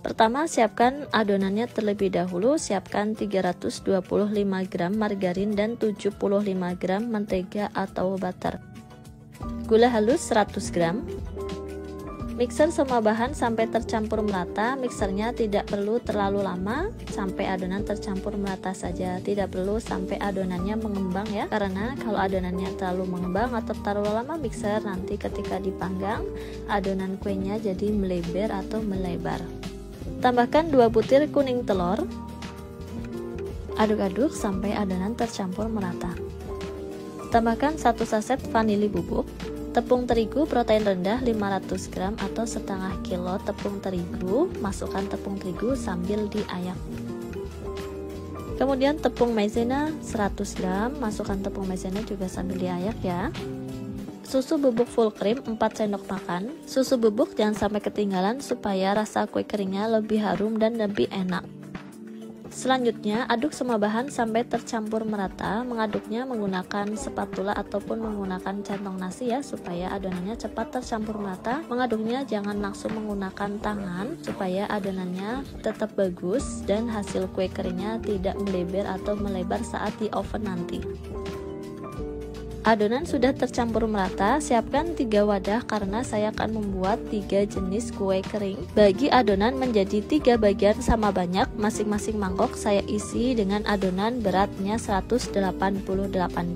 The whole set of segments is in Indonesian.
Pertama, siapkan adonannya terlebih dahulu. Siapkan 325 gram margarin dan 75 gram mentega atau butter. Gula halus 100 gram. Mixer semua bahan sampai tercampur merata. Mixernya tidak perlu terlalu lama, sampai adonan tercampur merata saja. Tidak perlu sampai adonannya mengembang ya, karena kalau adonannya terlalu mengembang atau terlalu lama mixer, nanti ketika dipanggang adonan kuenya jadi melebar atau melebar. Tambahkan 2 butir kuning telur. Aduk-aduk sampai adonan tercampur merata. Tambahkan 1 saset vanili bubuk. Tepung terigu protein rendah 500 gram atau setengah kilo tepung terigu. Masukkan tepung terigu sambil diayak. Kemudian tepung maizena 100 gram. Masukkan tepung maizena juga sambil diayak ya. Susu bubuk full cream 4 sendok makan. Susu bubuk jangan sampai ketinggalan supaya rasa kue keringnya lebih harum dan lebih enak. Selanjutnya, aduk semua bahan sampai tercampur merata. Mengaduknya menggunakan spatula ataupun menggunakan centong nasi ya, supaya adonannya cepat tercampur merata. Mengaduknya jangan langsung menggunakan tangan, supaya adonannya tetap bagus dan hasil kue keringnya tidak melebar atau melebar saat di oven nanti. Adonan sudah tercampur merata, siapkan 3 wadah karena saya akan membuat 3 jenis kue kering. Bagi adonan menjadi 3 bagian sama banyak, masing-masing mangkok saya isi dengan adonan beratnya 188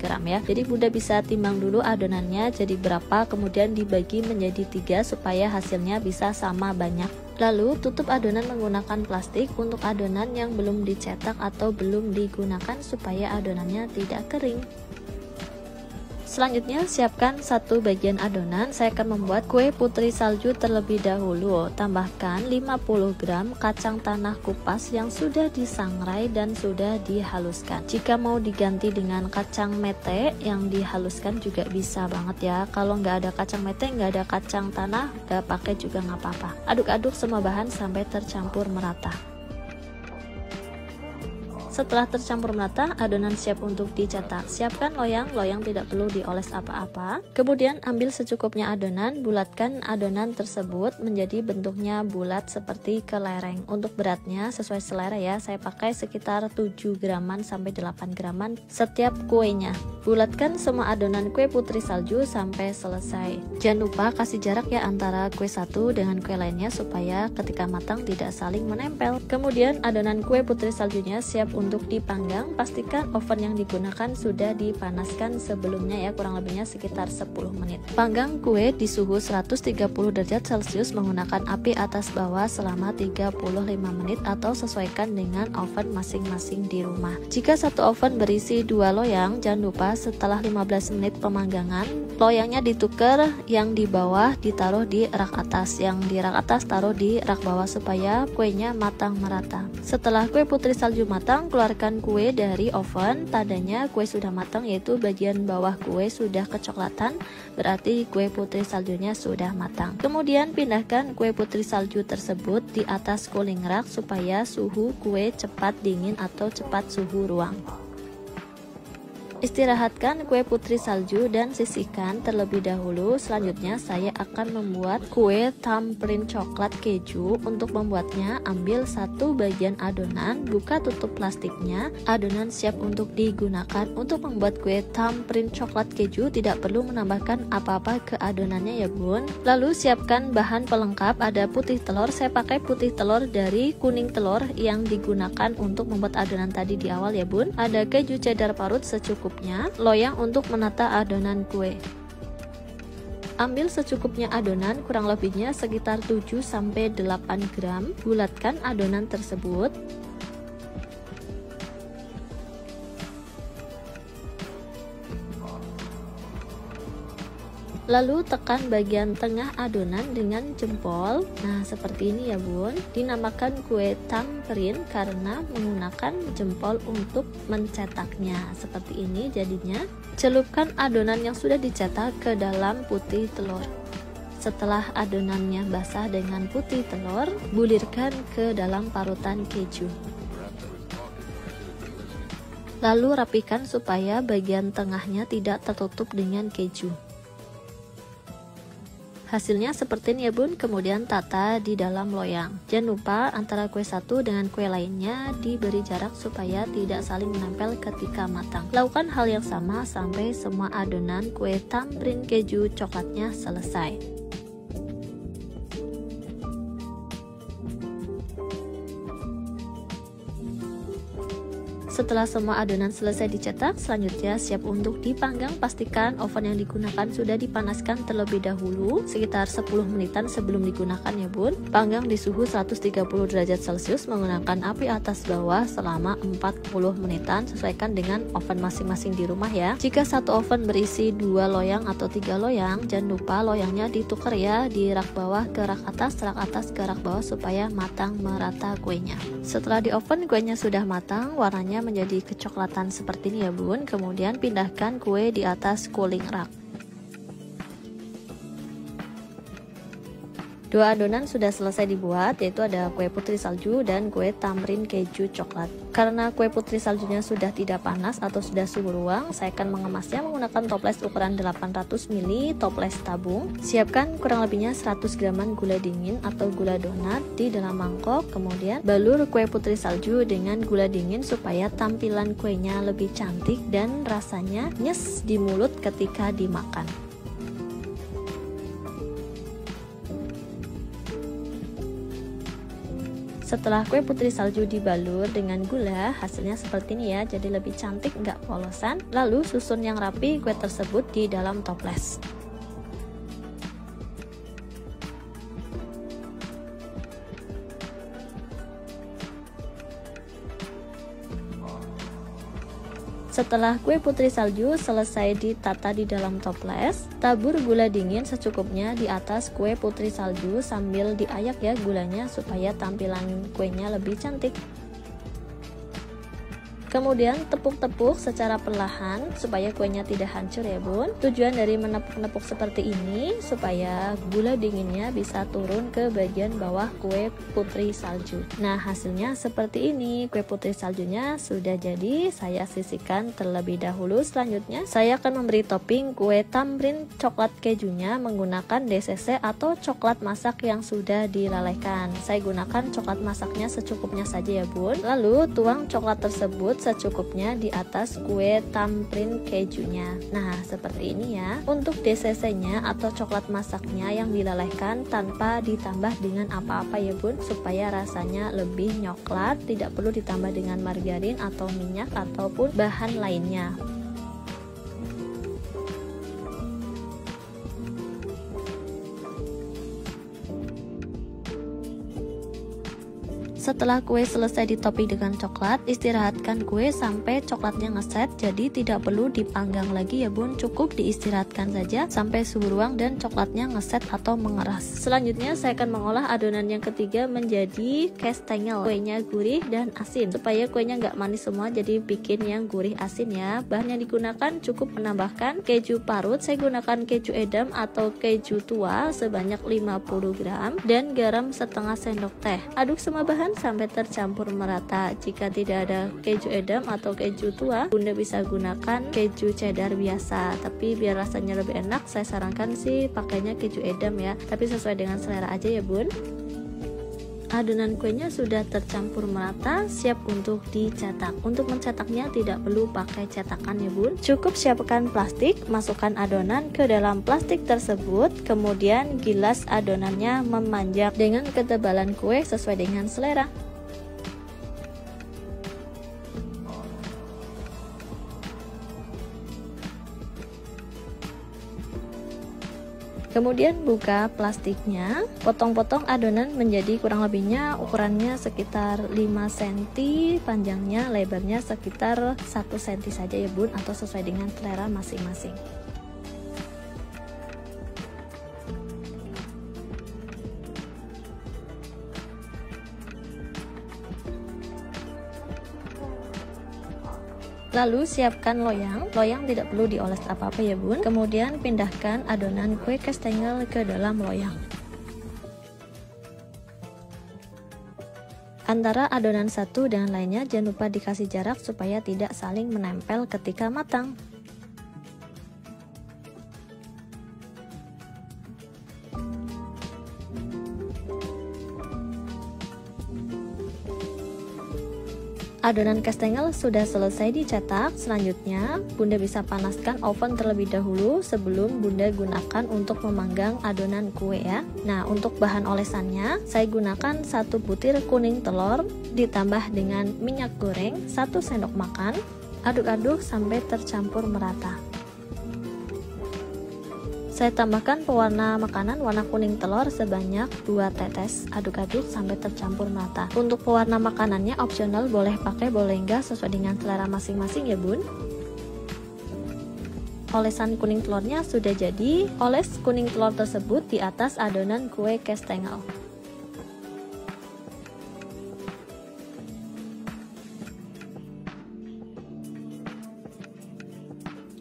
gram ya. Jadi Bunda bisa timbang dulu adonannya jadi berapa, kemudian dibagi menjadi 3 supaya hasilnya bisa sama banyak. Lalu tutup adonan menggunakan plastik untuk adonan yang belum dicetak atau belum digunakan supaya adonannya tidak kering. Selanjutnya siapkan 1 bagian adonan. Saya akan membuat kue putri salju terlebih dahulu. Tambahkan 50 gram kacang tanah kupas yang sudah disangrai dan sudah dihaluskan. Jika mau diganti dengan kacang mete yang dihaluskan juga bisa banget ya. Kalau nggak ada kacang mete, nggak ada kacang tanah, nggak pakai juga nggak apa-apa. Aduk-aduk semua bahan sampai tercampur merata. Setelah tercampur merata, adonan siap untuk dicetak. Siapkan loyang, loyang tidak perlu dioles apa-apa. Kemudian ambil secukupnya adonan, bulatkan adonan tersebut menjadi bentuknya bulat seperti kelereng. Untuk beratnya sesuai selera ya, saya pakai sekitar 7 graman sampai 8 graman setiap kuenya. Bulatkan semua adonan kue putri salju sampai selesai. Jangan lupa kasih jarak ya antara kue satu dengan kue lainnya supaya ketika matang tidak saling menempel. Kemudian adonan kue putri saljunya siap untuk dipanggang. Pastikan oven yang digunakan sudah dipanaskan sebelumnya ya, kurang lebihnya sekitar 10 menit. Panggang kue di suhu 130 derajat Celcius menggunakan api atas bawah selama 35 menit atau sesuaikan dengan oven masing-masing di rumah. Jika satu oven berisi 2 loyang, jangan lupa setelah 15 menit pemanggangan, loyangnya ditukar, yang di bawah ditaruh di rak atas, yang di rak atas taruh di rak bawah supaya kuenya matang merata. Setelah kue putri salju matang, keluarkan kue dari oven. Tandanya kue sudah matang yaitu bagian bawah kue sudah kecoklatan, berarti kue putri saljunya sudah matang. Kemudian pindahkan kue putri salju tersebut di atas cooling rack supaya suhu kue cepat dingin atau cepat suhu ruang. Istirahatkan kue putri salju dan sisihkan terlebih dahulu. Selanjutnya saya akan membuat kue thumbprint coklat keju. Untuk membuatnya, ambil 1 bagian adonan, buka tutup plastiknya. Adonan siap untuk digunakan. Untuk membuat kue thumbprint coklat keju tidak perlu menambahkan apa-apa ke adonannya ya bun. Lalu siapkan bahan pelengkap. Ada putih telur, saya pakai putih telur dari kuning telur yang digunakan untuk membuat adonan tadi di awal ya bun. Ada keju cheddar parut secukupnya. Loyang untuk menata adonan kue. Ambil secukupnya adonan, kurang lebihnya sekitar 7-8 gram. Bulatkan adonan tersebut. Lalu tekan bagian tengah adonan dengan jempol. Nah seperti ini ya bun. Dinamakan kue thumbprint karena menggunakan jempol untuk mencetaknya. Seperti ini jadinya. Celupkan adonan yang sudah dicetak ke dalam putih telur. Setelah adonannya basah dengan putih telur, bulirkan ke dalam parutan keju. Lalu rapikan supaya bagian tengahnya tidak tertutup dengan keju. Hasilnya seperti ini ya bun, kemudian tata di dalam loyang. Jangan lupa antara kue satu dengan kue lainnya diberi jarak supaya tidak saling menempel ketika matang. Lakukan hal yang sama sampai semua adonan kue tamrin keju coklatnya selesai. Setelah semua adonan selesai dicetak, selanjutnya siap untuk dipanggang. Pastikan oven yang digunakan sudah dipanaskan terlebih dahulu sekitar 10 menitan sebelum digunakan ya bun. Panggang di suhu 130 derajat celcius menggunakan api atas bawah selama 40 menitan. Sesuaikan dengan oven masing-masing di rumah ya. Jika satu oven berisi 2 loyang atau 3 loyang, jangan lupa loyangnya ditukar ya, di rak bawah ke rak atas ke rak bawah supaya matang merata kuenya. Setelah di oven kuenya sudah matang, warnanya menjadi kecoklatan seperti ini ya bun. Kemudian pindahkan kue di atas cooling rack. Dua adonan sudah selesai dibuat, yaitu ada kue putri salju dan kue tamrin keju coklat. Karena kue putri saljunya sudah tidak panas atau sudah suhu ruang, saya akan mengemasnya menggunakan toples ukuran 800 ml toples tabung. Siapkan kurang lebihnya 100 graman gula dingin atau gula donat di dalam mangkok. Kemudian balur kue putri salju dengan gula dingin supaya tampilan kuenya lebih cantik dan rasanya nyes di mulut ketika dimakan. Setelah kue putri salju dibalur dengan gula, hasilnya seperti ini ya, jadi lebih cantik, nggak polosan. Lalu susun yang rapi kue tersebut di dalam toples. Setelah kue putri salju selesai ditata di dalam toples, tabur gula dingin secukupnya di atas kue putri salju sambil diayak ya gulanya supaya tampilan kuenya lebih cantik. Kemudian tepuk-tepuk secara perlahan supaya kuenya tidak hancur ya bun. Tujuan dari menepuk-nepuk seperti ini supaya gula dinginnya bisa turun ke bagian bawah kue putri salju. Nah hasilnya seperti ini, kue putri saljunya sudah jadi. Saya sisihkan terlebih dahulu. Selanjutnya saya akan memberi topping kue tamrin coklat kejunya menggunakan DCC atau coklat masak yang sudah dilalaikan. Saya gunakan coklat masaknya secukupnya saja ya bun. Lalu tuang coklat tersebut secukupnya di atas kue tamrin kejunya. Nah seperti ini ya. Untuk DCC nya atau coklat masaknya yang dilalaikan tanpa ditambah dengan apa-apa ya bun, supaya rasanya lebih nyoklat, tidak perlu ditambah dengan margarin atau minyak ataupun bahan lainnya. Setelah kue selesai ditopping dengan coklat, istirahatkan kue sampai coklatnya ngeset, jadi tidak perlu dipanggang lagi ya bun, cukup diistirahatkan saja sampai suhu ruang dan coklatnya ngeset atau mengeras. Selanjutnya saya akan mengolah adonan yang ketiga menjadi kastengel. Kuenya gurih dan asin, supaya kuenya nggak manis semua, jadi bikin yang gurih asin ya. Bahan yang digunakan cukup menambahkan keju parut, saya gunakan keju edam atau keju tua sebanyak 50 gram dan garam setengah sendok teh. Aduk semua bahan sampai tercampur merata. Jika tidak ada keju edam atau keju tua, bunda bisa gunakan keju cheddar biasa, tapi biar rasanya lebih enak saya sarankan sih pakainya keju edam ya, tapi sesuai dengan selera aja ya bun. Adonan kuenya sudah tercampur merata, siap untuk dicetak. Untuk mencetaknya tidak perlu pakai cetakan ya bun, cukup siapkan plastik, masukkan adonan ke dalam plastik tersebut, kemudian gilas adonannya memanjang dengan ketebalan kue sesuai dengan selera. Kemudian buka plastiknya, potong-potong adonan menjadi kurang lebihnya ukurannya sekitar 5 cm, panjangnya, lebarnya sekitar 1 cm saja ya bun, atau sesuai dengan selera masing-masing. Lalu siapkan loyang. Loyang tidak perlu dioles apa-apa ya bun. Kemudian pindahkan adonan kue kastengel ke dalam loyang. Antara adonan satu dengan lainnya jangan lupa dikasih jarak supaya tidak saling menempel ketika matang. Adonan kastengel sudah selesai dicetak. Selanjutnya, Bunda bisa panaskan oven terlebih dahulu sebelum Bunda gunakan untuk memanggang adonan kue ya. Nah, untuk bahan olesannya, saya gunakan 1 butir kuning telur ditambah dengan minyak goreng 1 sendok makan. Aduk-aduk sampai tercampur merata. Saya tambahkan pewarna makanan warna kuning telur sebanyak 2 tetes. Aduk-aduk sampai tercampur merata. Untuk pewarna makanannya opsional, boleh pakai boleh enggak sesuai dengan selera masing-masing ya bun. Olesan kuning telurnya sudah jadi. Oles kuning telur tersebut di atas adonan kue kastengel.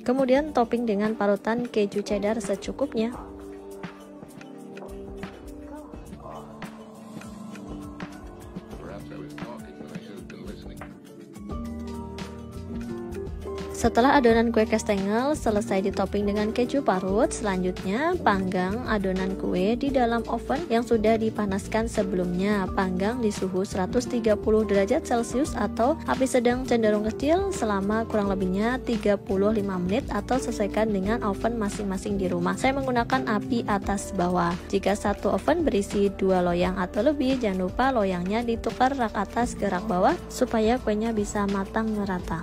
Kemudian topping dengan parutan keju cheddar secukupnya. Setelah adonan kue kastengel selesai ditopping dengan keju parut, selanjutnya panggang adonan kue di dalam oven yang sudah dipanaskan sebelumnya. Panggang di suhu 130 derajat Celcius atau api sedang cenderung kecil selama kurang lebihnya 35 menit atau sesuaikan dengan oven masing-masing di rumah. Saya menggunakan api atas bawah. Jika satu oven berisi 2 loyang atau lebih, jangan lupa loyangnya ditukar rak atas ke rak bawah supaya kuenya bisa matang merata.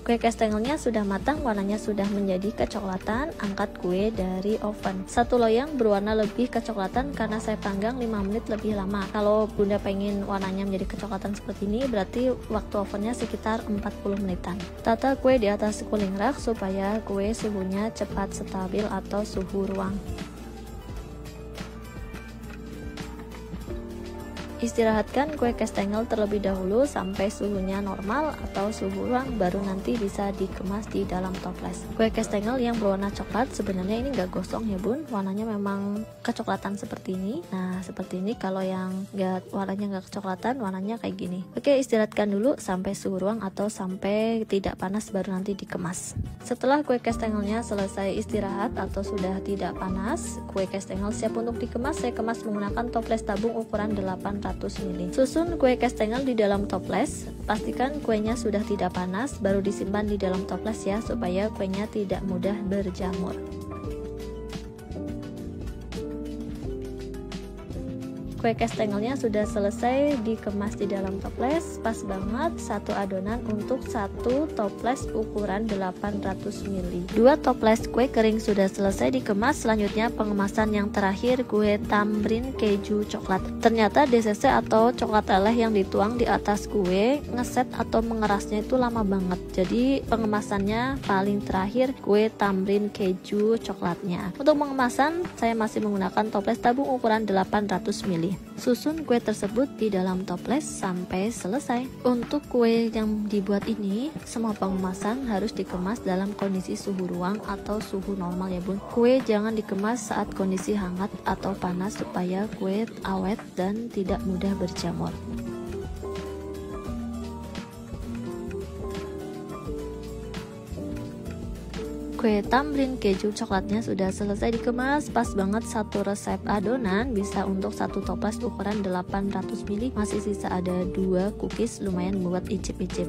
Kue kastengelnya sudah matang, warnanya sudah menjadi kecoklatan. Angkat kue dari oven. Satu loyang berwarna lebih kecoklatan karena saya panggang 5 menit lebih lama. Kalau Bunda pengen warnanya menjadi kecoklatan seperti ini, berarti waktu ovennya sekitar 40 menitan. Tata kue di atas cooling rack supaya kue suhunya cepat stabil atau suhu ruang. Istirahatkan kue kastengel terlebih dahulu sampai suhunya normal atau suhu ruang, baru nanti bisa dikemas di dalam toples. Kue kastengel yang berwarna coklat sebenarnya ini nggak gosong ya bun, warnanya memang kecoklatan seperti ini. Nah seperti ini, kalau yang warnanya nggak kecoklatan, warnanya kayak gini. Oke, istirahatkan dulu sampai suhu ruang atau sampai tidak panas, baru nanti dikemas. Setelah kue kastengelnya selesai istirahat atau sudah tidak panas, kue kastengel siap untuk dikemas. Saya kemas menggunakan toples tabung ukuran 800 ml. Susun kue kastengel di dalam toples. Pastikan kuenya sudah tidak panas, baru disimpan di dalam toples ya, supaya kuenya tidak mudah berjamur. Kue kastengelnya sudah selesai dikemas di dalam toples. Pas banget satu adonan untuk satu toples ukuran 800 ml. 2 toples kue kering sudah selesai dikemas. Selanjutnya pengemasan yang terakhir, kue tambrin keju coklat. Ternyata DCC atau coklat eleh yang dituang di atas kue ngeset atau mengerasnya itu lama banget. Jadi pengemasannya paling terakhir kue tambrin keju coklatnya. Untuk pengemasan saya masih menggunakan toples tabung ukuran 800 ml. Susun kue tersebut di dalam toples sampai selesai. Untuk kue yang dibuat ini, semua pengemasan harus dikemas dalam kondisi suhu ruang atau suhu normal ya bun. Kue jangan dikemas saat kondisi hangat atau panas supaya kue awet dan tidak mudah berjamur. Kue tambrin keju coklatnya sudah selesai dikemas. Pas banget satu resep adonan bisa untuk satu toples ukuran 800 ml. Masih sisa ada 2 cookies, lumayan buat icip-icip.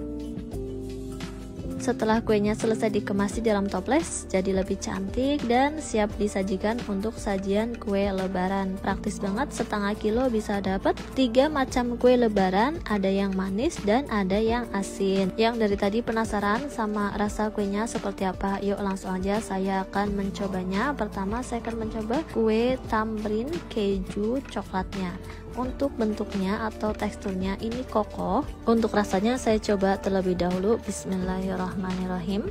Setelah kuenya selesai dikemas di dalam toples, jadi lebih cantik dan siap disajikan untuk sajian kue lebaran. Praktis banget, setengah kilo bisa dapat 3 macam kue lebaran, ada yang manis dan ada yang asin. Yang dari tadi penasaran sama rasa kuenya seperti apa? Yuk langsung aja saya akan mencobanya. Pertama saya akan mencoba kue tambrin keju coklatnya. Untuk bentuknya atau teksturnya ini kokoh. Untuk rasanya saya coba terlebih dahulu. Bismillahirrahmanirrahim.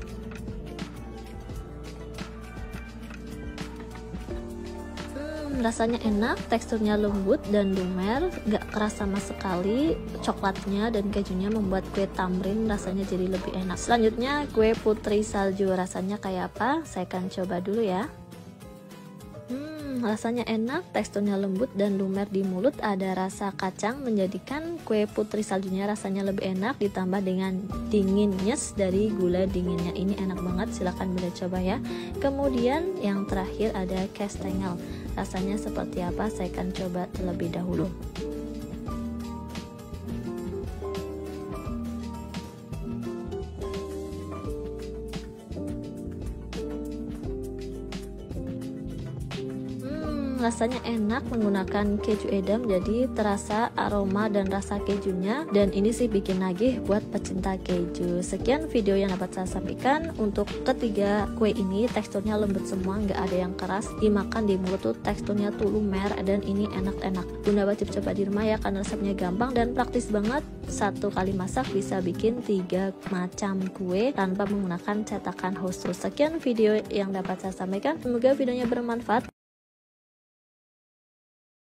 Rasanya enak, teksturnya lembut dan lumer, gak keras sama sekali. Coklatnya dan kejunya membuat kue tambrin rasanya jadi lebih enak. Selanjutnya kue putri salju, rasanya kayak apa? Saya akan coba dulu ya. Rasanya enak, teksturnya lembut dan lumer di mulut. Ada rasa kacang menjadikan kue putri saljunya rasanya lebih enak, ditambah dengan dingin nyes dari gula dinginnya. Ini enak banget, silahkan Bunda coba ya. Kemudian yang terakhir ada kastengel. Rasanya seperti apa? Saya akan coba terlebih dahulu. rasanya enak menggunakan keju edam, jadi terasa aroma dan rasa kejunya, dan ini sih bikin nagih buat pecinta keju. Sekian video yang dapat saya sampaikan. Untuk ketiga kue ini teksturnya lembut semua, nggak ada yang keras, dimakan di mulut tuh teksturnya tuh lumer dan ini enak-enak. Bunda wajib coba di rumah ya, karena resepnya gampang dan praktis banget. Satu kali masak bisa bikin 3 macam kue tanpa menggunakan cetakan khusus. Sekian video yang dapat saya sampaikan, semoga videonya bermanfaat.